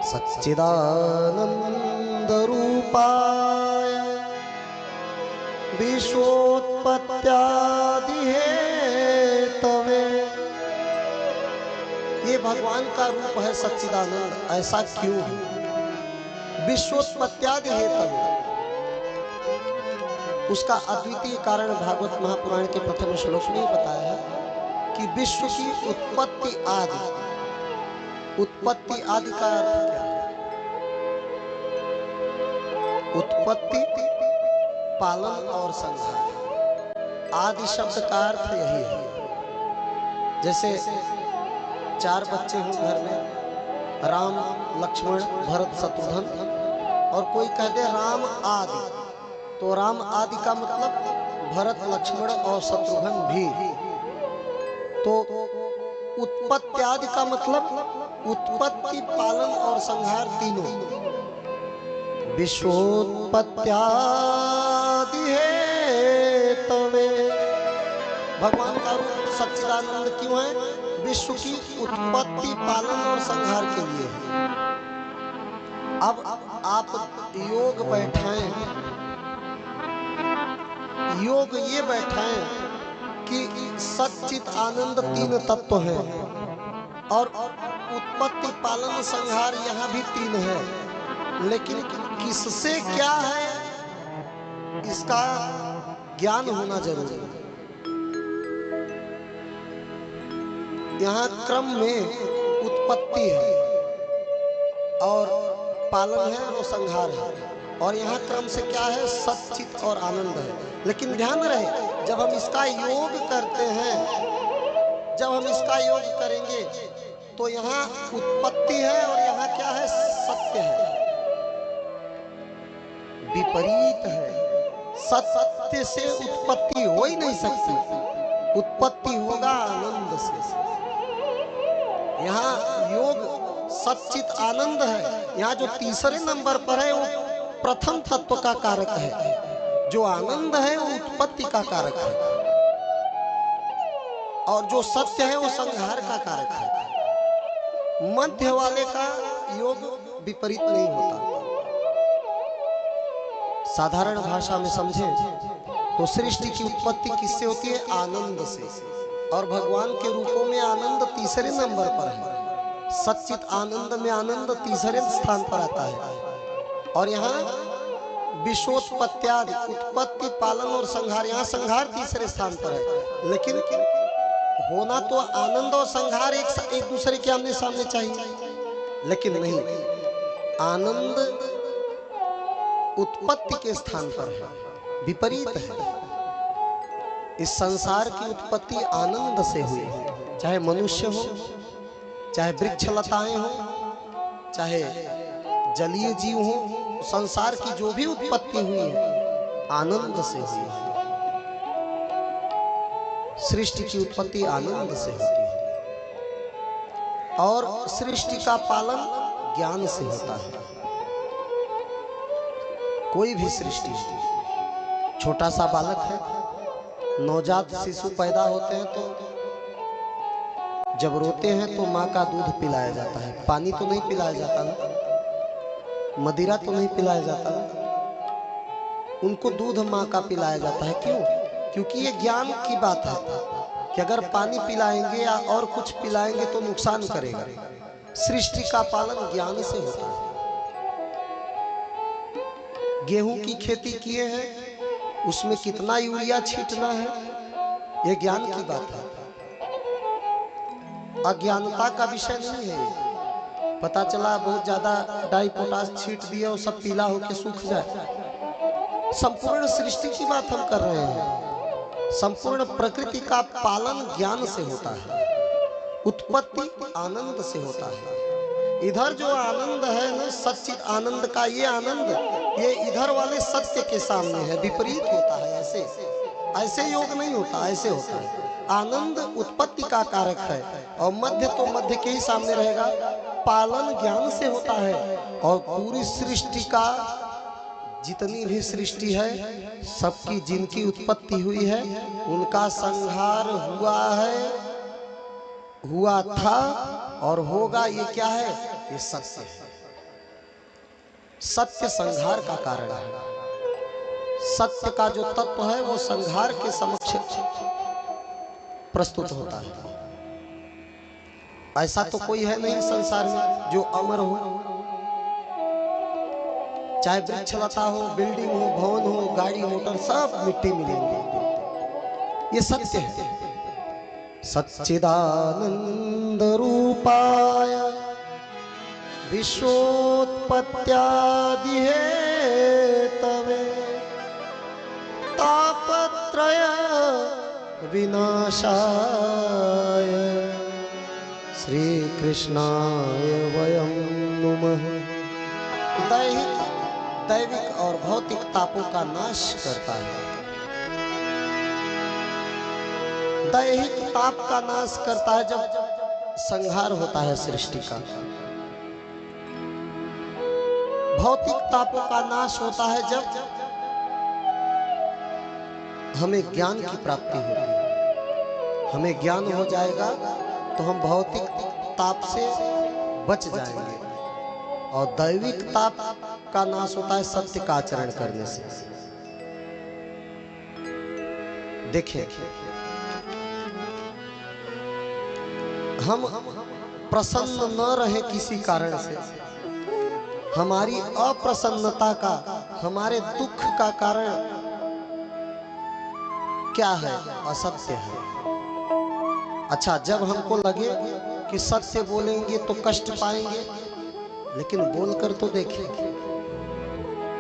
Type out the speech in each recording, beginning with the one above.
सच्चिदानंद रूपाय विश्वोत्पत्त्यादि Hathaway. ये भगवान का रूप है सच्चिदानंद। ऐसा क्यों है? विश्वोत्पत्त्यादि हेतवे, उसका अद्वितीय कारण भागवत महापुराण के प्रथम श्लोक में बताया है कि विश्व की उत्पत्ति आदि। उत्पत्ति आदि का अर्थ क्या है? उत्पत्ति, पालन और संहार। आदि शब्द का अर्थ यही है। जैसे 4 बच्चे हों घर में, राम लक्ष्मण भरत शत्रुघ्न, और कोई कह दे राम आदि, तो राम आदि का मतलब भरत लक्ष्मण और शत्रुघ्न भी। तो उत्पत्ति आदि का मतलब उत्पत्ति, पालन और संहार तीनों। विश्वोत्पत्त्यादि हेतवे, भगवान का रूप सच्चिदानंद क्यों है? विश्व की उत्पत्ति, पालन और संहार के लिए है। अब आप योग बैठाएं, योग ये बैठाएं कि सच्चित आनंद 3 तत्व हैं और उत्पत्ति, पालन, संहार यहाँ भी 3 है। लेकिन किससे क्या है इसका ज्ञान होना जरूरी है। यहाँ क्रम में उत्पत्ति है और पालन है और संहार है, और यहाँ क्रम से क्या है? सच्चित और आनंद है। लेकिन ध्यान रहे, जब हम इसका योग करते हैं, जब हम इसका योग करेंगे तो यहाँ उत्पत्ति है और यहाँ क्या है? सत्य है। विपरीत है। सत्य से उत्पत्ति हो ही नहीं सकती। उत्पत्ति होगा आनंद से। यहाँ योग सच्चित आनंद है। यहाँ जो तीसरे नंबर पर है वो प्रथम तत्व का कारक है। जो आनंद है वो उत्पत्ति का कारक है, और जो सत्य है वो संहार का कारक है। मध्य वाले का योग विपरीत नहीं होता। साधारण भाषा में समझें तो सृष्टि की उत्पत्ति किससे होती है? आनंद से। और भगवान के रूपों में आनंद तीसरे नंबर पर है। सच्चित आनंद में आनंद तीसरे स्थान पर आता है, और यहाँ विश्वोत्पत्त्यादि, उत्पत्ति, पालन और संहार, यहाँ संहार तीसरे स्थान पर है। लेकिन होना तो आनंद और संहार एक दूसरे के आमने सामने चाहिए, लेकिन नहीं। आनंद उत्पत्ति के स्थान पर है, विपरीत है। इस संसार की उत्पत्ति आनंद से हुई, चाहे मनुष्य हो, चाहे वृक्ष लताएं हो, चाहे जलीय जीव हो। संसार की जो भी उत्पत्ति हुई है आनंद से हुई है। सृष्टि की उत्पत्ति आनंद से होती है, और सृष्टि का पालन ज्ञान से होता है। कोई भी सृष्टि, छोटा सा बालक है, नवजात शिशु पैदा होते हैं तो जब रोते हैं तो माँ का दूध पिलाया जाता है। पानी तो नहीं पिलाया जाता ना, मदिरा तो नहीं पिलाया जाता, उनको दूध माँ का पिलाया जाता है। क्यों? क्योंकि ये ज्ञान की बात है कि अगर पानी पिलाएंगे या और कुछ पिलाएंगे तो नुकसान करेगा। सृष्टि का पालन ज्ञान से होता है। गेहूं की खेती किए हैं, उसमें कितना यूरिया छींटना है ये ज्ञान की बात है, अज्ञानता का विषय नहीं है। पता चला बहुत ज्यादा डाई पोटास छींट दिया और सब पीला होकर सूख जाए। संपूर्ण सृष्टि की बात हम कर रहे हैं। संपूर्ण प्रकृति का पालन ज्ञान से होता है, उत्पत्ति आनंद से होता है। इधर जो आनंद है ना, सच्चित आनंद का ये आनंद, ये इधर वाले सत्य के सामने है, विपरीत होता है। ऐसे योग नहीं होता, ऐसे होता है। आनंद उत्पत्ति का कारक है, और मध्य तो मध्य के ही सामने रहेगा। पालन ज्ञान से होता है, और पूरी सृष्टि का जितनी भी सृष्टि है, सबकी जिनकी उत्पत्ति हुई है उनका संहार हुआ है, हुआ था और होगा। ये क्या है? ये सत्य है। सत्य संहार का कारण है। सत्य का जो तत्व है वो संहार के समक्ष प्रस्तुत होता है। ऐसा तो कोई है नहीं संसार में जो अमर हो, चाहे वृक्ष लता हो, बिल्डिंग हो, भवन हो, गाड़ी मोटर, सब मिट्टी मिलेंगे। ये सत्य है। सच्चिदानंद रूपाय विश्वोत्पत्त्यादि हेतवे तापत्रय विनाशाय श्री कृष्णाय वयं नुमः। दैविक और भौतिक तापों का नाश करता है। दैहिक ताप का नाश करता है जब संहार होता है सृष्टि का। भौतिक तापों का नाश होता है जब हमें ज्ञान की प्राप्ति होती है। हमें ज्ञान हो जाएगा तो हम भौतिक ताप से बच जाएंगे। और दैविक ताप का नाश होता है सत्य का आचरण करने से। देखिए, हम प्रसन्न न रहे किसी कारण से, हमारी अप्रसन्नता का, हमारे दुख का कारण क्या है? असत्य है। अच्छा, जब हमको लगे कि सत्य बोलेंगे तो कष्ट पाएंगे, लेकिन बोलकर तो देखिए,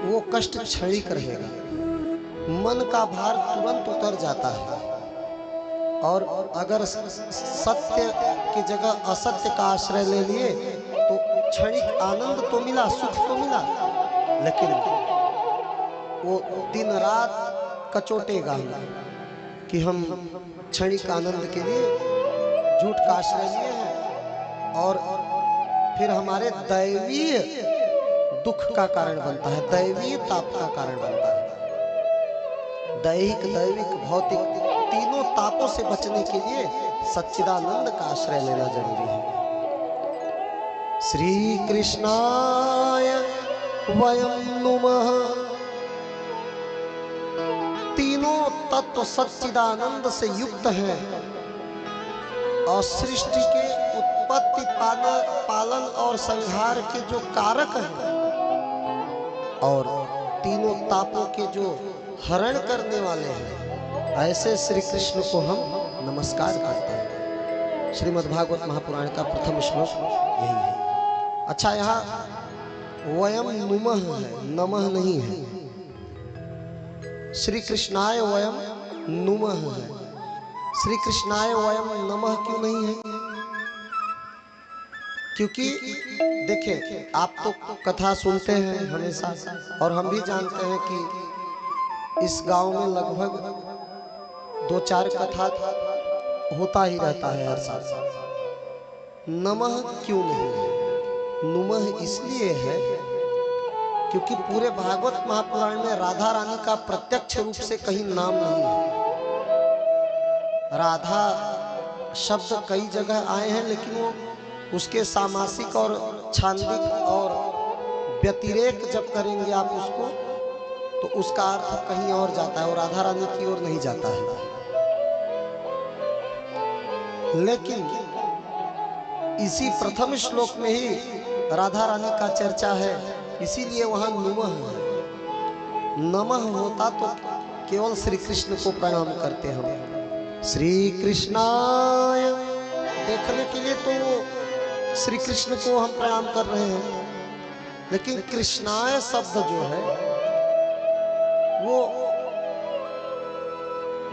वो कष्ट क्षणिक रहेगा। मन का भार तुरंत उतर जाता है। और अगर सत्य की जगह असत्य का आश्रय ले लिए तो क्षणिक आनंद तो मिला, सुख तो मिला, लेकिन वो दिन रात कचोटेगा कि हम क्षणिक आनंद के लिए झूठ का आश्रय लिए हैं। और फिर हमारे दैवीय दुख का कारण बनता है, दैवीय ताप का कारण बनता है। दैहिक, दैविक, भौतिक तीनों तापों से बचने के लिए सच्चिदानंद का आश्रय लेना जरूरी है। श्री कृष्णाय वयं नुमः। तीनों तत्व सच्चिदानंद से युक्त हैं और सृष्टि के उत्पत्ति, पालन और संहार के जो कारक हैं, और तीनों तापों के जो हरण करने वाले हैं, ऐसे श्री कृष्ण को हम नमस्कार करते हैं। श्रीमद्भागवत महापुराण का प्रथम श्लोक यही है। अच्छा, यहाँ वयम नुमः है, नमः नहीं है। श्री कृष्णाय वयम नुमः है। श्री कृष्णाय वयम नमः क्यों नहीं है? क्योंकि देखिए, आप तो कथा सुनते हैं हमेशा, और हम भी जानते हैं कि इस गांव में लगभग 2-4 कथा होता ही रहता है हर साल। नमः क्यों नहीं है? नुमः इसलिए है क्योंकि पूरे भागवत महापुराण में राधा रानी का प्रत्यक्ष रूप से कहीं नाम नहीं है। राधा शब्द कई जगह आए हैं, लेकिन वो उसके सामासिक और छांदिक और व्यतिरेक जब करेंगे आप उसको, तो उसका अर्थ कहीं और जाता है और राधा रानी की ओर नहीं जाता है। लेकिन इसी प्रथम श्लोक में ही राधा रानी का चर्चा है, इसीलिए वहां नुमः है। नमः होता तो केवल श्री कृष्ण को प्रणाम करते हम। श्री कृष्णाय देखने के लिए तो श्री कृष्ण को हम प्रणाम कर रहे हैं, लेकिन कृष्णाय शब्द जो है वो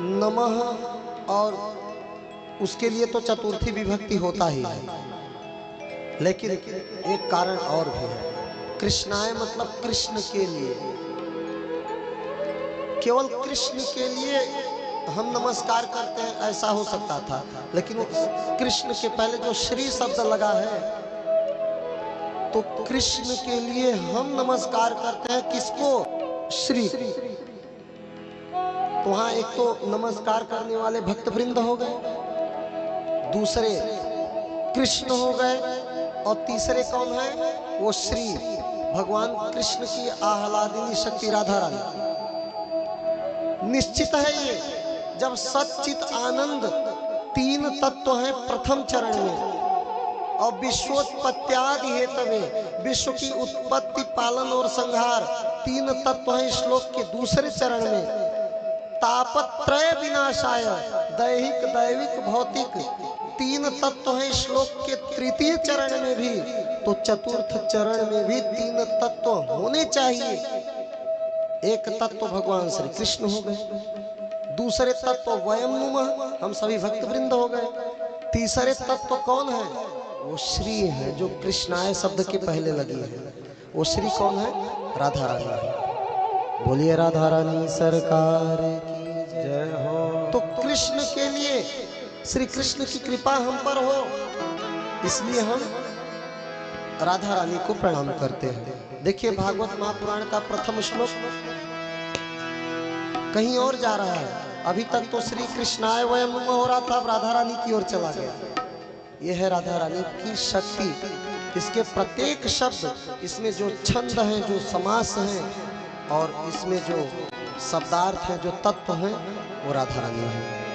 नमः, और उसके लिए तो चतुर्थी विभक्ति होता ही है। लेकिन एक कारण और भी है। कृष्णाय मतलब कृष्ण के लिए, केवल कृष्ण के लिए हम नमस्कार करते हैं, ऐसा हो सकता था। लेकिन कृष्ण के पहले जो श्री शब्द लगा है, तो कृष्ण के लिए हम नमस्कार करते हैं। किसको? श्री। तो वहां एक तो नमस्कार करने वाले भक्त वृंद हो गए, दूसरे कृष्ण हो गए, और तीसरे कौन है? वो श्री भगवान कृष्ण की आह्लादिनी शक्ति राधा रानी। निश्चित है ये, जब सच्चित आनंद तीन तत्व हैं प्रथम चरण में, और विश्वोत्पत्त्यादि हेतवे, विश्व की उत्पत्ति, पालन और संहार तीन तत्व हैं श्लोक के दूसरे चरण में। तापत्रय विनाशाय, दैहिक दैविक भौतिक तीन तत्व हैं श्लोक के तृतीय चरण में भी, तो चतुर्थ चरण में भी तीन तत्व होने चाहिए। एक तत्व भगवान श्री कृष्ण हो गए, दूसरे तत्व वयम नुमः हम सभी भक्त वृंद हो गए, तीसरे तत्व कौन है? वो श्री है जो कृष्णाय शब्द के पहले लगी है। वो श्री कौन है? राधा रानी। बोलिए राधा रानी सरकार की जय हो। तो कृष्ण के लिए श्री कृष्ण की कृपा हम पर हो, इसलिए हम राधा रानी को प्रणाम करते हैं। देखिए भागवत महापुराण का प्रथम श्लोक कहीं और जा रहा है। अभी तक तो श्री कृष्णाय वयम नमः हो रहा था, अब राधा रानी की ओर चला गया। यह है राधा रानी की शक्ति। इसके प्रत्येक शब्द, इसमें जो छंद हैं, जो समास हैं और इसमें जो शब्दार्थ हैं, जो तत्व हैं, वो राधा रानी है।